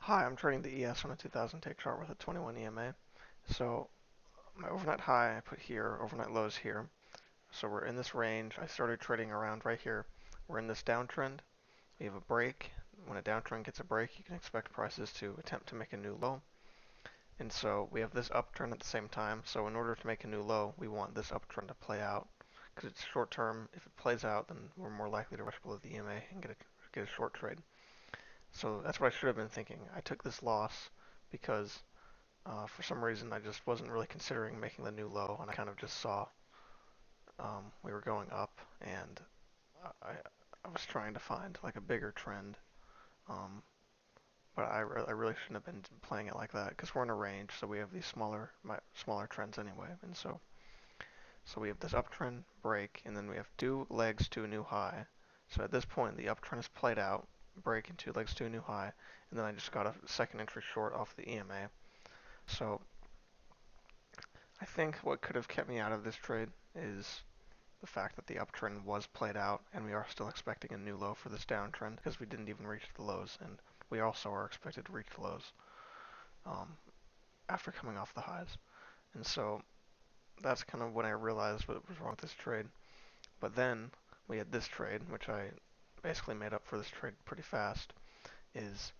Hi, I'm trading the ES on a 2000 take chart with a 21 EMA. So my overnight high I put here, overnight lows here. So we're in this range. I started trading around right here. We're in this downtrend. We have a break. When a downtrend gets a break, you can expect prices to attempt to make a new low. And so we have this uptrend at the same time. So in order to make a new low, we want this uptrend to play out. Because it's short term. If it plays out, then we're more likely to rush below the EMA and get a short trade. So that's what I should have been thinking. I took this loss because for some reason, I just wasn't really considering making the new low, and I kind of just saw we were going up, and I, I was trying to find like a bigger trend, um, but I really shouldn't have been playing it like that because we're in a range, so we have these smaller trends anyway, and so we have this uptrend break, and then we have two legs to a new high. So at this point, the uptrend is played out, break and two legs to a new high, and then I just got a second entry short off the EMA. So I think what could have kept me out of this trade is the fact that the uptrend was played out and we are still expecting a new low for this downtrend because we didn't even reach the lows, and we also are expected to reach the lows um, after coming off the highs. And so that's kind of when I realized what was wrong with this trade. But then we had this trade, which I basically made up for this trade pretty fast, is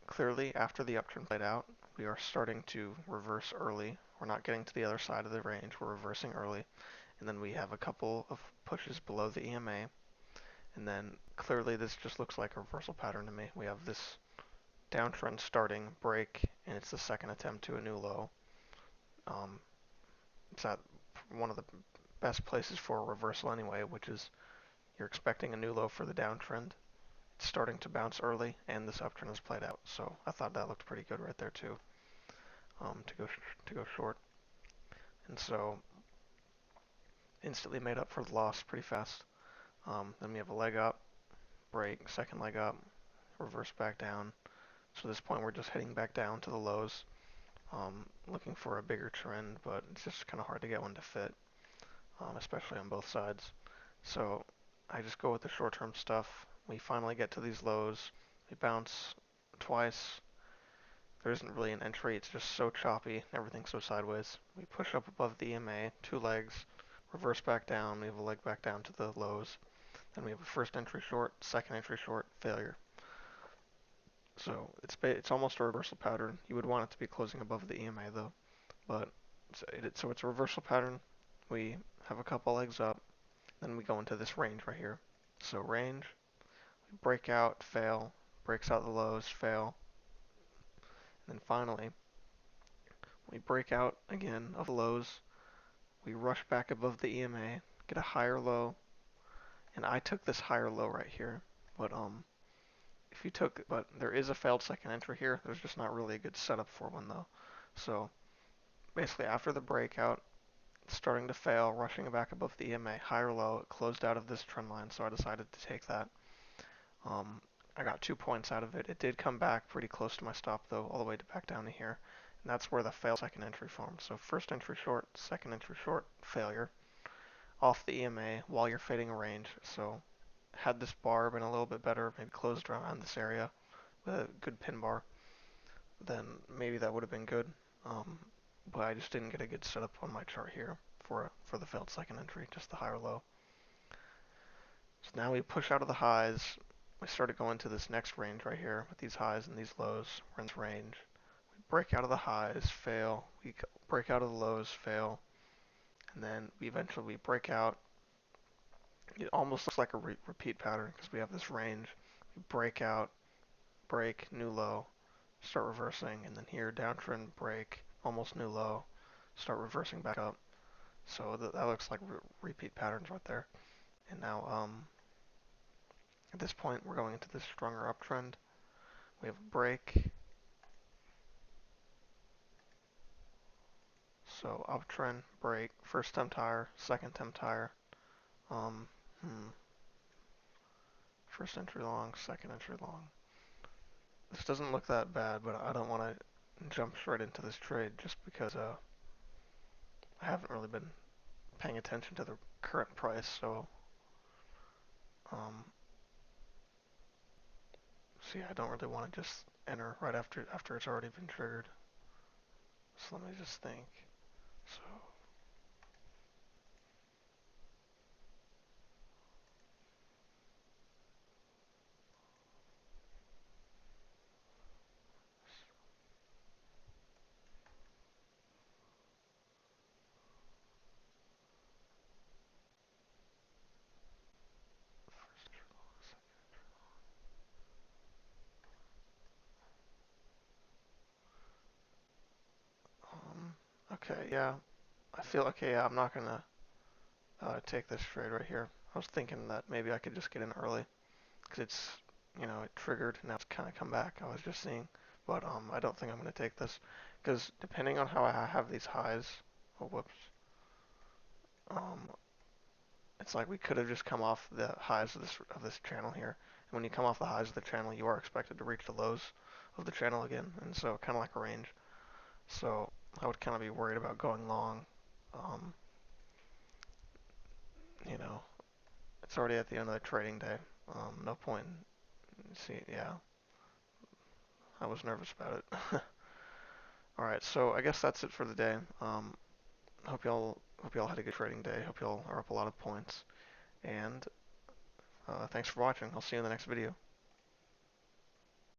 clearly after the uptrend played out, we are starting to reverse early. We're not getting to the other side of the range, we're reversing early. And then we have a couple of pushes below the EMA, and then clearly this just looks like a reversal pattern to me. We have this downtrend starting, break, and it's the second attempt to a new low. Um, it's at one of the best places for a reversal anyway, which is you're expecting a new low for the downtrend. It's starting to bounce early, and this uptrend has played out. So I thought that looked pretty good right there too, to go short. And so instantly made up for the loss pretty fast. Then we have a leg up, break, second leg up, reverse back down. So at this point, we're just heading back down to the lows, looking for a bigger trend, but it's just kind of hard to get one to fit, especially on both sides. So I just go with the short-term stuff. We finally get to these lows. We bounce twice. There isn't really an entry. It's just so choppy. Everything's so sideways. We push up above the EMA, two legs, reverse back down. We have a leg back down to the lows. Then we have a first entry short, second entry short, failure. So it's almost a reversal pattern. You would want it to be closing above the EMA though, but so it's a reversal pattern. We have a couple legs up, then we go into this range right here. So range, we break out, fail, breaks out the lows, fail, and then finally we break out again of the lows. We rush back above the EMA, get a higher low, and I took this higher low right here, but but there is a failed second entry here. There's just not really a good setup for one though. So basically after the breakout, starting to fail, rushing back above the EMA, higher low, it closed out of this trend line, so I decided to take that. Um, I got 2 points out of it. It did come back pretty close to my stop though, all the way back down to here. And that's where the failed second entry formed. So first entry short, second entry short, failure. Off the EMA while you're fading a range. So had this bar been a little bit better, maybe closed around this area with a good pin bar, then maybe that would have been good. Um, but I just didn't get a good setup on my chart here for the failed second entry, just the high or low. So now we push out of the highs. We started going to this next range right here with these highs and these lows. We're in this range. We break out of the highs, fail. We break out of the lows, fail. And then we eventually break out. It almost looks like a repeat pattern because we have this range. We break out, break, new low, start reversing, and then here downtrend, break, almost new low, start reversing back up. So that looks like repeat patterns right there. And now at this point we're going into this stronger uptrend. We have a break, so uptrend, break, first temp higher, second temp higher. Um, hmm, first entry long, second entry long. This doesn't look that bad, but I don't want to jump straight into this trade just because I haven't really been paying attention to the current price. So um, see, I don't really want to just enter right after it's already been triggered. So let me just think. So okay, yeah. I feel okay. Yeah, I'm not gonna take this trade right here. I was thinking that maybe I could just get in early because it's, it triggered. Now it's kind of come back. I was just seeing, but I don't think I'm gonna take this because depending on how I have these highs, oh whoops, um, it's like we could have just come off the highs of this channel here. And when you come off the highs of the channel, you are expected to reach the lows of the channel again, and so kind of like a range. So I would kind of be worried about going long. Um, you know, it's already at the end of the trading day. No point. See, yeah, I was nervous about it. All right, so I guess that's it for the day. Hope y'all had a good trading day. Hope y'all are up a lot of points. And thanks for watching. I'll see you in the next video.